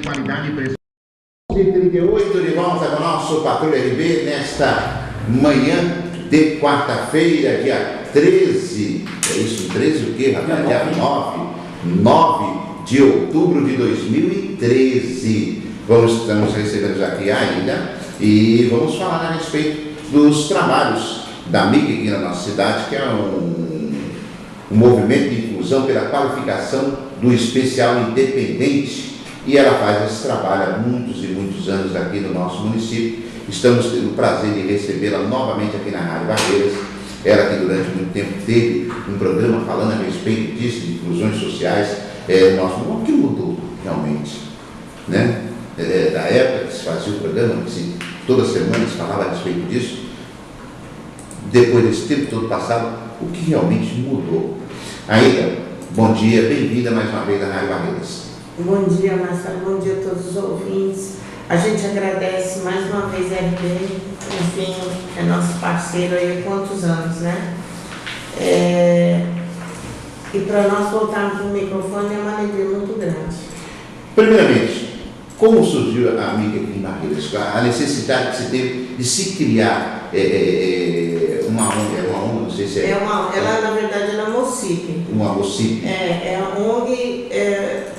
qualidade e preço. 38 de volta com o nosso Patrulha RB nesta manhã de quarta-feira, dia 13. É isso, 13 o quê, rapaz? Dia 9 de outubro de 2013. Estamos recebendo aqui ainda e vamos falar a respeito dos trabalhos da MIC aqui na nossa cidade, que é um movimento de inclusão pela qualificação do especial independente, e ela faz esse trabalho há muitos e muitos anos aqui no nosso município. Estamos tendo o prazer de recebê-la novamente aqui na Rádio Barreiras. Ela que durante muito tempo teve um programa falando a respeito disso, de inclusões sociais. O que mudou realmente, né? Da época que se fazia o programa, que toda semana se falava a respeito disso, depois desse tempo todo passado, o que realmente mudou? Aida, bom dia, bem-vinda mais uma vez à Rádio Barreiras. Bom dia, Marcelo, bom dia a todos os ouvintes. A gente agradece mais uma vez a RB, enfim, é nosso parceiro aí há quantos anos, né? E para nós voltarmos no microfone é uma alegria muito grande. Primeiramente, como surgiu a MIC aqui em Barreiras? A necessidade que se teve de se criar uma ONG, não sei se é... Ela, na verdade, ela é uma OCIP. Uma OCIP. É a ONG,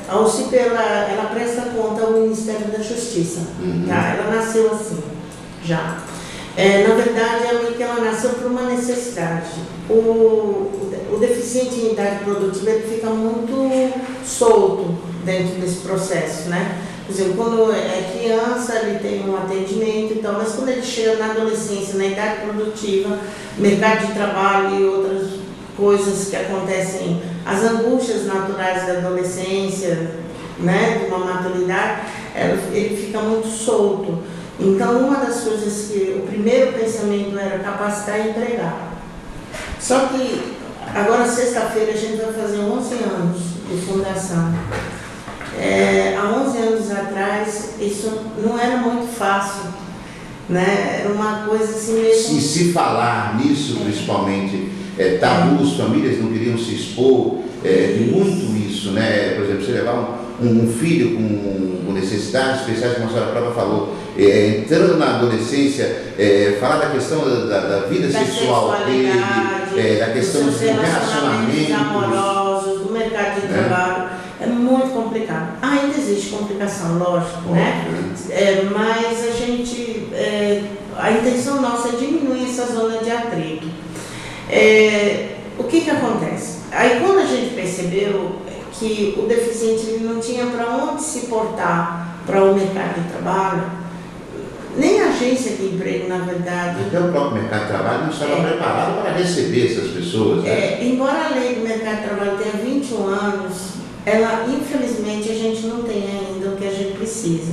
a OCIP, ela presta conta ao Ministério da Justiça. Tá? Ela nasceu assim, já. Na verdade, a MIC, ela nasceu por uma necessidade. O deficiente em idade produtiva, ele fica muito solto dentro desse processo, né? Por exemplo, quando é criança, ele tem um atendimento e tal, mas quando ele chega na adolescência, na idade produtiva, mercado de trabalho e outras coisas que acontecem, as angústias naturais da adolescência, né, de uma maturidade, ele fica muito solto. Então, uma das coisas que o primeiro pensamento era capacitar e empregar. Só que agora, sexta-feira, a gente vai fazer 11 anos de fundação. Há 11 anos atrás, isso não era muito fácil, né? Era uma coisa assim mesmo. E se falar nisso, principalmente, tabus, famílias não queriam se expor, muito isso, né? Por exemplo, você levar um filho com necessidades especiais, como a senhora própria falou, entrando na adolescência, falar da questão da vida sexual dele, da questão dos relacionamentos amorosos, do mercado de trabalho. É muito complicado. Ainda existe complicação, lógico, né? Mas a intenção nossa é diminuir essa zona de atrito. O que acontece? Aí quando a gente percebeu que o deficiente ele não tinha para onde se portar para o mercado de trabalho, nem a agência de emprego, na verdade... Até o próprio mercado de trabalho não estava preparado para receber essas pessoas, né? Embora a lei do mercado de trabalho tenha 21 anos, infelizmente, a gente não tem ainda o que a gente precisa.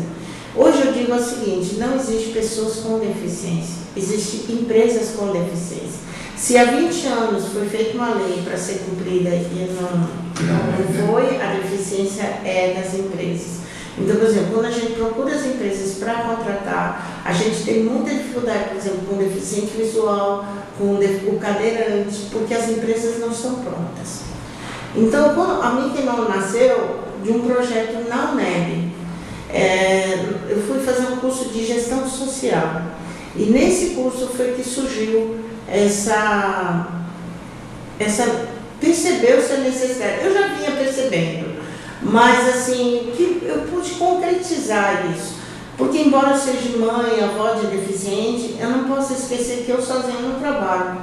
Hoje eu digo o seguinte, não existe pessoas com deficiência, existem empresas com deficiência. Se há 20 anos foi feita uma lei para ser cumprida e não foi, a deficiência é das empresas. Então, por exemplo, quando a gente procura as empresas para contratar, a gente tem muita dificuldade, por exemplo, com deficiente visual, com o cadeirante, porque as empresas não estão prontas. Então, a MIC não nasceu de um projeto na UNEB. Eu fui fazer um curso de gestão social. E nesse curso foi que surgiu percebeu-se a necessidade. Eu já vinha percebendo, mas assim, que eu pude concretizar isso. Porque embora eu seja mãe, avó de deficiente, eu não posso esquecer que eu sozinha não trabalho.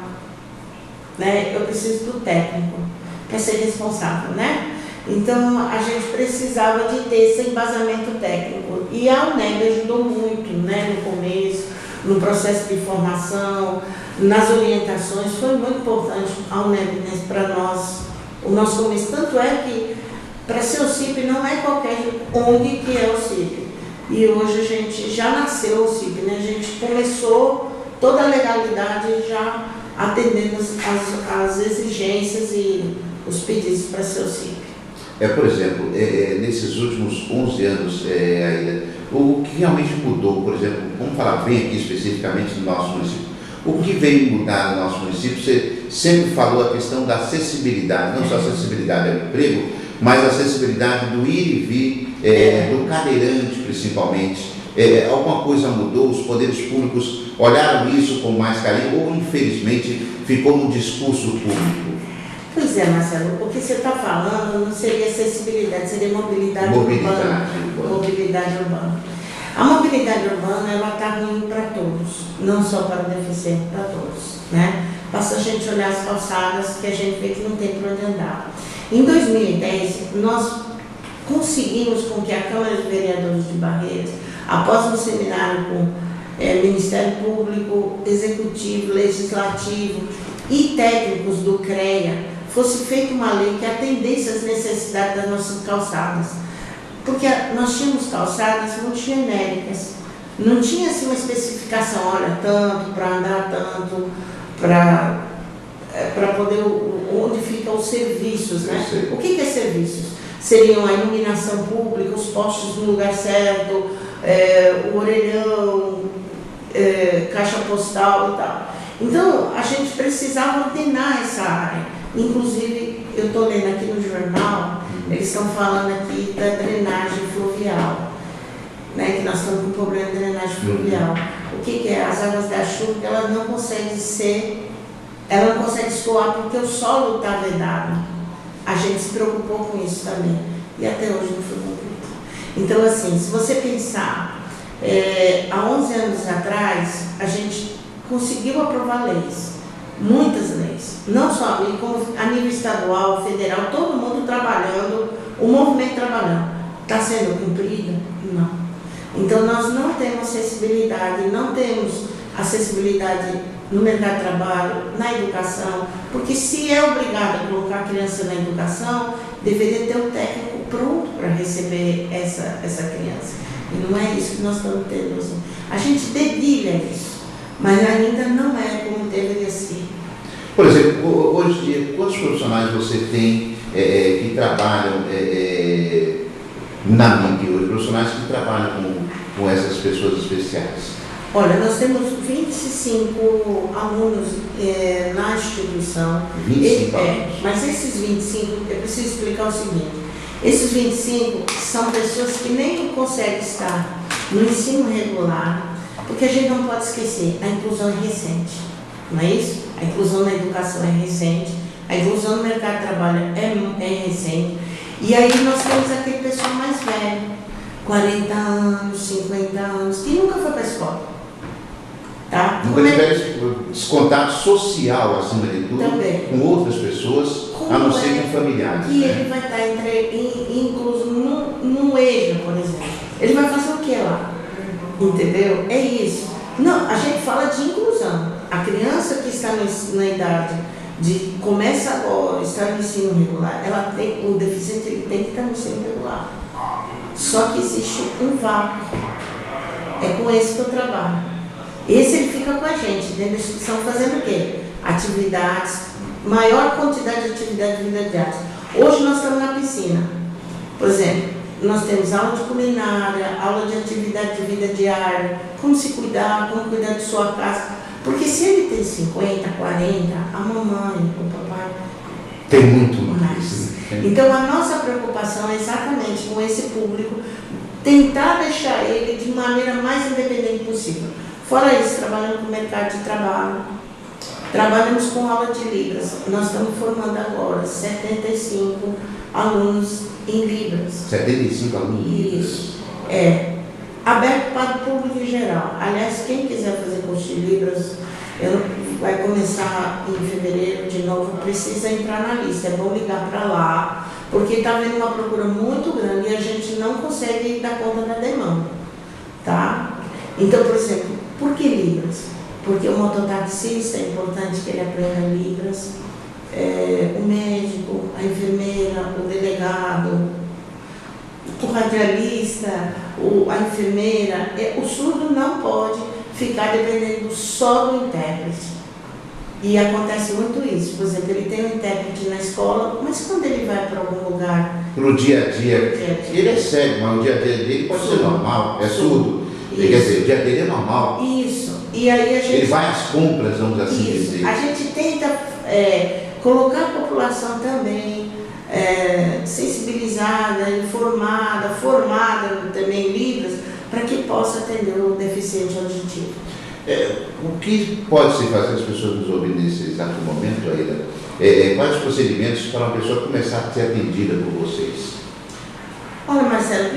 Né? Eu preciso do técnico para ser responsável, né? Então, a gente precisava de ter esse embasamento técnico. E a UNEB ajudou muito, né, no começo, no processo de formação, nas orientações. Foi muito importante a UNEB para nós, o nosso começo. Tanto é que, para ser OCIP, não é qualquer ONG que é OCIP. E hoje a gente já nasceu OCIP, né? A gente começou toda a legalidade já atendendo as exigências e os pedidos para ser OCIP. Por exemplo, nesses últimos 11 anos, Aida, o que realmente mudou, por exemplo, vamos falar bem aqui especificamente do nosso município, o que veio mudar no nosso município? Você sempre falou a questão da acessibilidade, não só a acessibilidade ao emprego, mas a acessibilidade do ir e vir, do cadeirante principalmente. Alguma coisa mudou, os poderes públicos olharam isso com mais carinho ou infelizmente ficou no discurso público? Pois é, Marcelo, o que você está falando não seria acessibilidade, seria mobilidade urbana. Mobilidade urbana. A mobilidade urbana, ela está ruim para todos, não só para o deficiente, para todos, né? Basta a gente olhar as calçadas que a gente vê que não tem por onde andar. Em 2010, nós conseguimos com que a Câmara de Vereadores de Barreiras, após um seminário com Ministério Público, Executivo, Legislativo e técnicos do CREA, fosse feita uma lei que atendesse às necessidades das nossas calçadas. Porque nós tínhamos calçadas muito genéricas, não tinha assim uma especificação, olha, tanto, para andar tanto, para poder, onde ficam os serviços, né? O que é serviços? Seriam a iluminação pública, os postes no lugar certo, o orelhão, caixa postal e tal. Então, a gente precisava ordenar essa área. Inclusive, eu estou lendo aqui no jornal, eles estão falando aqui da drenagem fluvial, né, que nós estamos com problema de drenagem fluvial. O que é? As águas da chuva, ela não consegue escoar porque o solo está vedado. A gente se preocupou com isso também, e até hoje não foi cumprido. Então, assim, se você pensar, há 11 anos atrás, a gente conseguiu aprovar leis, muitas leis, não só a lei, como a nível estadual, federal, todo mundo trabalhando, o movimento trabalhando. Está sendo cumprida? Não. Então, nós não temos acessibilidade, não temos acessibilidade no mercado de trabalho, na educação, porque se é obrigado a colocar a criança na educação, deveria ter um técnico pronto para receber essa criança. E não é isso que nós estamos tendo. Assim. A gente dedilha isso, mas ainda não é como deveria ser. Por exemplo, hoje em dia, quantos profissionais você tem que trabalham na MIC hoje, profissionais que trabalham com essas pessoas especiais? Olha, nós temos 25 alunos na instituição. 25 alunos. Mas esses 25, eu preciso explicar o seguinte, esses 25 são pessoas que nem conseguem estar no ensino regular, porque a gente não pode esquecer, a inclusão é recente, não é isso? A inclusão na educação é recente, a inclusão no mercado de trabalho é recente, e aí nós temos aquele pessoal mais velho, 40 anos, 50 anos, que nunca foi para a escola. Tá? Nunca tiveram esse contato social, acima de tudo, também, com outras pessoas, a não ser com familiares. E né? ele vai estar incluso no EJA, por exemplo. Ele vai fazer o que lá? Entendeu? É isso. Não, a gente fala de inclusão. A criança que está na idade de começa agora, está no ensino regular, o deficiente ele tem que estar no ensino regular. Só que existe um vácuo. É com esse que eu trabalho. Esse ele fica com a gente, dentro da instituição, fazendo o quê? Atividades, maior quantidade de atividade de vida de arte. Hoje nós estamos na piscina. Por exemplo, nós temos aula de culinária, aula de atividade de vida diária, como se cuidar, como cuidar de sua casa. Porque se ele tem 50, 40, a mamãe, o papai... Tem muito mais. Então a nossa preocupação é exatamente com esse público, tentar deixar ele de maneira mais independente possível. Fora isso, trabalhando com o mercado de trabalho, trabalhamos com aula de Libras. Nós estamos formando agora 75 alunos em Libras. 75 alunos em Libras? Isso. Aberto para o público em geral. Aliás, quem quiser fazer curso de Libras, vai começar em fevereiro de novo, precisa entrar na lista. É bom ligar para lá, porque está havendo uma procura muito grande e a gente não consegue dar conta da demanda. Tá? Então, por exemplo, por que Libras? Porque o mototaxista é importante que ele aprenda Libras, o médico, a enfermeira, o delegado, o radialista, a enfermeira. O surdo não pode ficar dependendo só do intérprete. E acontece muito isso. Por exemplo, ele tem um intérprete na escola, mas quando ele vai para algum lugar... No dia a dia, ele é cego, mas o dia a dia dele pode ser normal, é surdo. Quer dizer, o dia dele é normal. Isso. E aí a gente... Ele vai às compras, vamos assim dizer. A gente tenta colocar a população também sensibilizada, informada, formada também em Libras, para que possa atender o deficiente auditivo. O que pode se fazer, as pessoas nos ouvindo nesse exato momento, Aida? Quais os procedimentos para uma pessoa começar a ser atendida por vocês? Olha, Marcelo,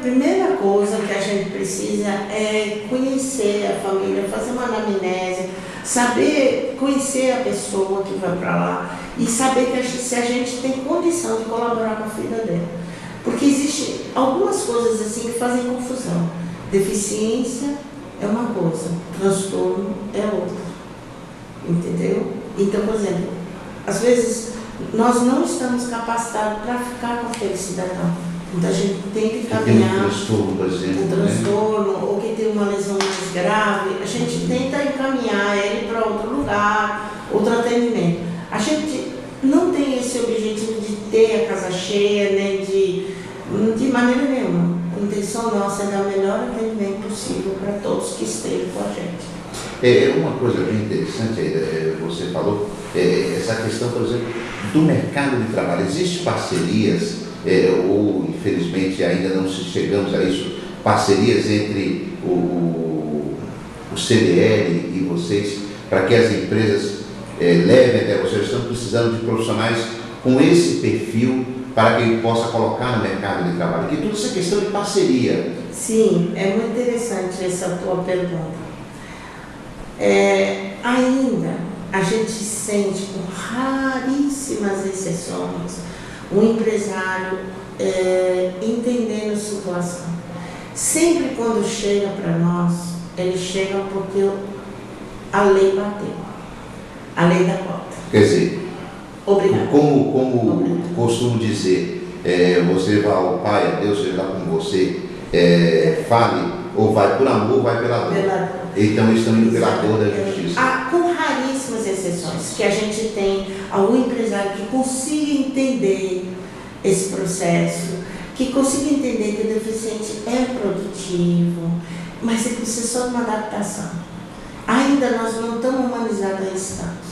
primeira coisa que a gente precisa é conhecer a família, fazer uma anamnese, saber conhecer a pessoa que vai para lá e saber se a gente tem condição de colaborar com a filha dela. Porque existem algumas coisas assim que fazem confusão. Deficiência é uma coisa, transtorno é outra. Entendeu? Então, por exemplo, às vezes nós não estamos capacitados para ficar com aquele cidadão. Então a gente tem que caminhar. Um transtorno, por exemplo. Um transtorno, ou que tem uma lesão mais grave, a gente tenta encaminhar ele para outro lugar, outro atendimento. A gente não tem esse objetivo de ter a casa cheia, nem de maneira nenhuma. A intenção nossa é dar o melhor atendimento possível para todos que estejam com a gente. Uma coisa bem interessante, você falou, essa questão, por exemplo, do mercado de trabalho. Existem parcerias, ou infelizmente ainda não chegamos a isso, parcerias entre o CDL e vocês, para que as empresas levem até vocês? Estão precisando de profissionais com esse perfil para que ele possa colocar no mercado de trabalho. Que tudo isso é questão de parceria. Sim, é muito interessante essa tua pergunta. Ainda a gente sente, com raríssimas exceções, um empresário entendendo a situação. Sempre quando chega para nós, ele chega porque a lei bateu, a lei da cota. Quer dizer, obrigado. Como costumo dizer, você vai ao Pai, a Deus seja lá com você, fale, ou vai por amor ou vai pela dor. Então eles estão indo pela dor da justiça. Com raríssimas exceções, que a gente tem algum empresário que consiga entender esse processo, que consiga entender que o deficiente é produtivo, mas ele precisa só de uma adaptação. Ainda nós não estamos humanizados a esse tanto.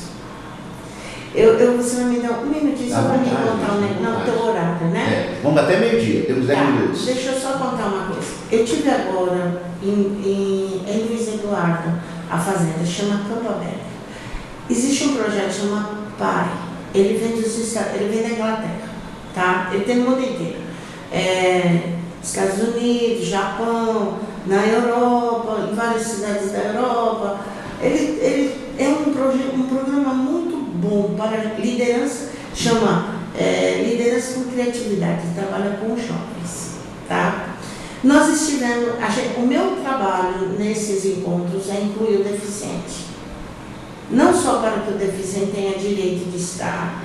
Você vai me dar um minutinho só para me contar o teu horário, né? Vamos até meio-dia, temos 10 minutos. Deixa eu só contar uma coisa. Eu tive agora em Luiz Eduardo, a fazenda, chama Campo Aberto. Existe um projeto chamado PAI, ele vem da Inglaterra, tá? Ele tem no mundo inteiro. Estados Unidos, Japão, na Europa, em várias cidades da Europa. Ele é um programa muito bom para liderança, chama Liderança com Criatividade, trabalha com os jovens, tá? Nós estivemos, o meu trabalho nesses encontros é incluir o deficiente. Não só para que o deficiente tenha direito de estar,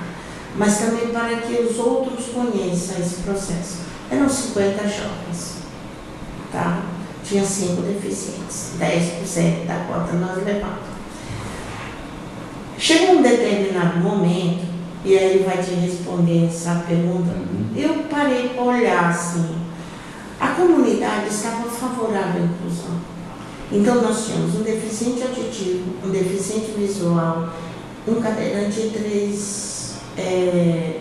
mas também para que os outros conheçam esse processo. Eram 50 jovens, tá? Tinha 5 deficientes, 10% da cota nós levamos. Chega um determinado momento, e aí ele vai te responder essa pergunta, eu parei para olhar assim, a comunidade estava favorável à inclusão. Então nós tínhamos um deficiente auditivo, um deficiente visual, um cadeirante e 3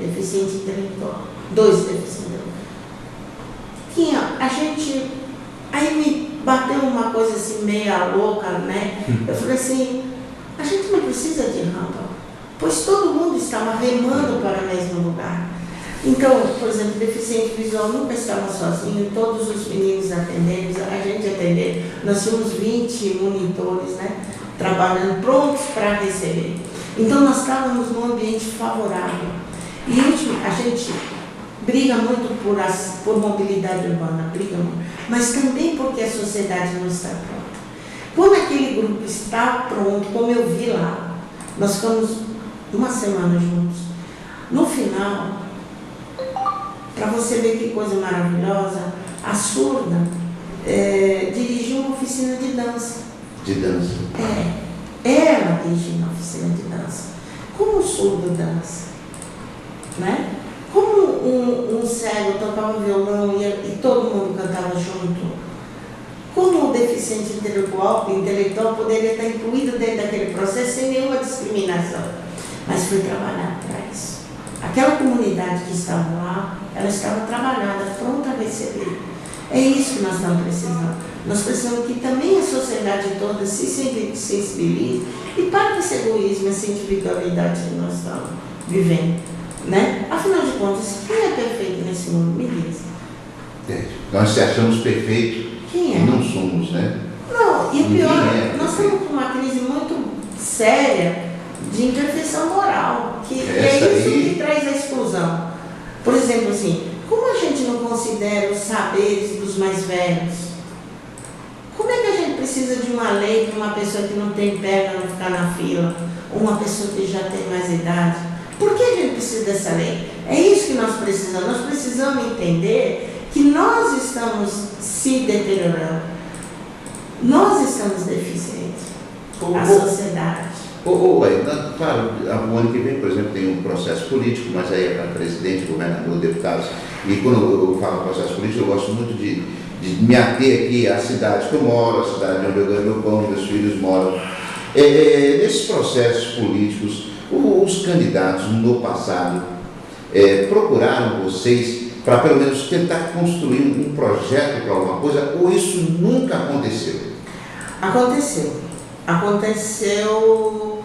deficientes intelectual, 2 deficientes intelectuais. Aí me bateu uma coisa assim meia louca, né? Eu falei assim, a gente não precisa de rampa, pois todo mundo estava remando para o mesmo lugar. Então, por exemplo, deficiente visual nunca estava sozinho, todos os meninos atendemos, a gente atendeu. Nós tínhamos 20 monitores, né, trabalhando, prontos para receber. Então, nós estávamos num ambiente favorável. E, a gente briga muito por mobilidade urbana, briga muito, mas também porque a sociedade não está pronta. Quando aquele grupo está pronto, como eu vi lá, nós ficamos uma semana juntos. No final, para você ver que coisa maravilhosa, a surda dirigiu uma oficina de dança. De dança? Ela dirigiu uma oficina de dança. Como o surdo dança, né? Como um cego tocava violão e todo mundo cantava junto. Como o deficiente intelectual poderia estar incluído dentro daquele processo sem nenhuma discriminação. Mas foi trabalhar para isso. aquela comunidade que estava lá, ela estava trabalhada, pronta a receber. É isso que nós estamos precisando. Nós precisamos que também a sociedade toda se sensibilize e pare com esse egoísmo, essa individualidade que nós estamos vivendo. Né? Afinal de contas, quem é perfeito nesse mundo? Me diz. Nós se achamos perfeitos Quem é? e não somos, né? Não, e o Ninguém pior, é nós estamos com uma crise muito séria de imperfeição moral, que é isso que traz a exclusão. Por exemplo, assim, como a gente não considera os saberes dos mais velhos? Como é que a gente precisa de uma lei para uma pessoa que não tem perna não ficar na fila, ou uma pessoa que já tem mais idade? Por que a gente precisa dessa lei? É isso que nós precisamos. Nós precisamos entender que nós estamos se deteriorando. Nós estamos deficientes. A sociedade. Claro, o ano que vem, por exemplo, tem um processo político, mas aí é para presidente, governador, deputados. E quando eu falo processo político, eu gosto muito de me ater aqui à cidade que eu moro, a cidade onde eu ganho meu pão, meus filhos moram. Nesses processos políticos, os candidatos no passado procuraram vocês para pelo menos tentar construir um projeto para alguma coisa, ou isso nunca aconteceu? Aconteceu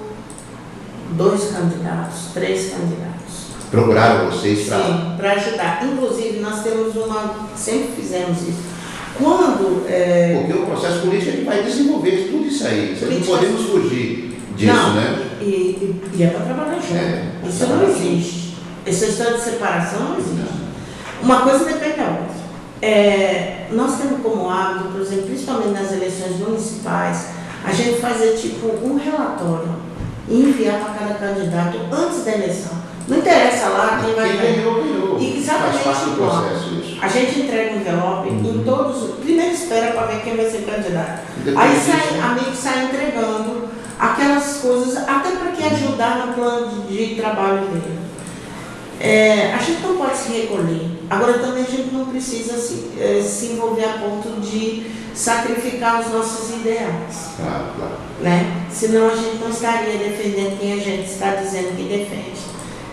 2 candidatos, 3 candidatos. Procuraram vocês para... Sim, para ajudar. Inclusive, nós temos sempre fizemos isso. Porque o processo político ele vai desenvolver tudo isso aí. Não podemos fugir disso, não, né? E é para trabalhar junto. Isso não existe. Essa história de separação não existe. Não. Uma coisa depende da outra. Nós temos como hábito, por exemplo, principalmente nas eleições municipais, a gente fazer tipo um relatório e enviar para cada candidato antes da eleição. Não interessa lá quem vai ganhou. Exatamente igual. A gente entrega um envelope em todos. Primeiro espera para ver quem vai ser candidato. Aí amigo sai entregando aquelas coisas, até para que ajudar no plano de trabalho dele. A gente não pode se recolher. Agora também a gente não precisa se envolver a ponto de sacrificar os nossos ideais. Claro. Né? Senão a gente não estaria defendendo quem a gente está dizendo que defende.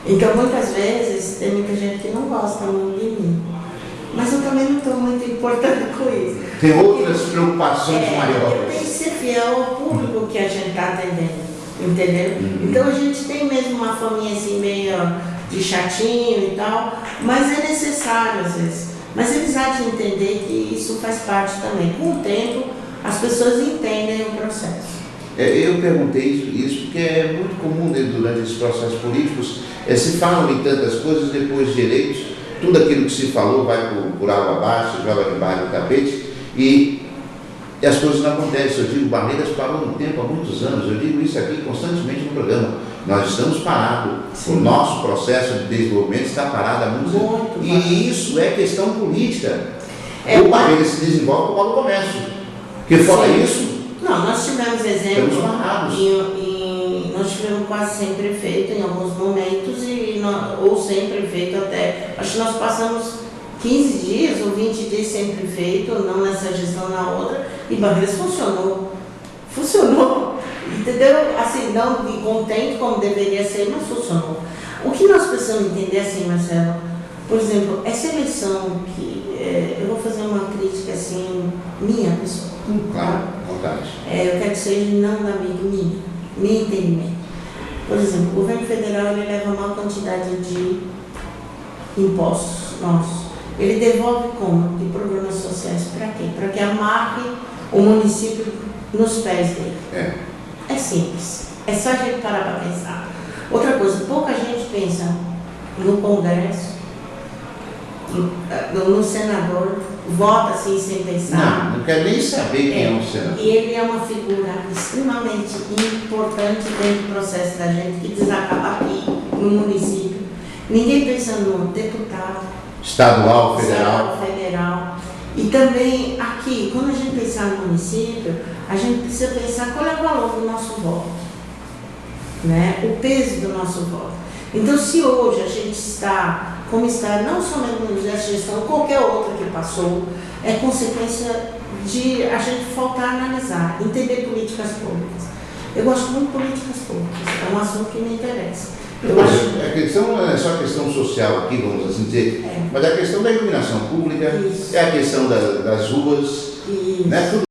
Então, muitas vezes, tem muita gente que não gosta muito de mim. Mas eu também não estou muito importando com isso. Tem outras preocupações maiores. Eu tenho que ser fiel ao público que a gente está atendendo. Entendeu? Então, a gente tem mesmo uma faminha assim, meio de chatinho e tal, mas é necessário às vezes. Mas eles há de entender que isso faz parte também. Com o tempo, as pessoas entendem o processo. Eu perguntei isso porque é muito comum durante esses processos políticos, se falam em tantas coisas, depois de eleitos, tudo aquilo que se falou vai por água abaixo, joga debaixo do tapete e as coisas não acontecem. Eu digo, Barreiras parou no tempo há muitos anos, eu digo isso aqui constantemente no programa. Nós estamos parados, o nosso processo de desenvolvimento está parado há muitos anos. E isso é questão política. O Barreiras se desenvolve com o comércio. Porque fora isso... Não, nós tivemos exemplo, nós tivemos quase 100 prefeitos em alguns momentos, ou 100 prefeitos até, acho que nós passamos 15 dias ou 20 dias sem prefeito, não nessa gestão, na outra, e Barreiras funcionou, entendeu? Assim, não contente como deveria ser, mas funcionou. O que nós precisamos entender assim, Marcelo, por exemplo, essa eleição que, eu vou fazer uma crítica assim, minha pessoa. Claro, vontade. Eu quero que seja não da minha entendimento. Por exemplo, o governo federal ele leva uma quantidade de impostos nossos. Ele devolve como? De programas sociais. Para quê? Para que amarre o município nos pés dele. É simples. É só a gente parar para pensar. Outra coisa, pouca gente pensa no Congresso, no senador, vota assim sem pensar. Não quer nem saber quem é um senador. E ele é uma figura extremamente importante dentro do processo da gente, que desacaba aqui no município. Ninguém pensa no deputado. Estadual, federal. E também aqui, quando a gente pensar no município, a gente precisa pensar qual é o valor do nosso voto, né? O peso do nosso voto. Então, se hoje a gente está, como está, não somente nessa gestão, qualquer outra que passou, é consequência de a gente faltar analisar, entender políticas públicas. Eu gosto muito de políticas públicas, é um assunto que me interessa. Eu acho. A questão não é só a questão social aqui, vamos assim dizer, É. mas a questão da iluminação pública, Isso. é a questão das ruas, Isso. né? Tudo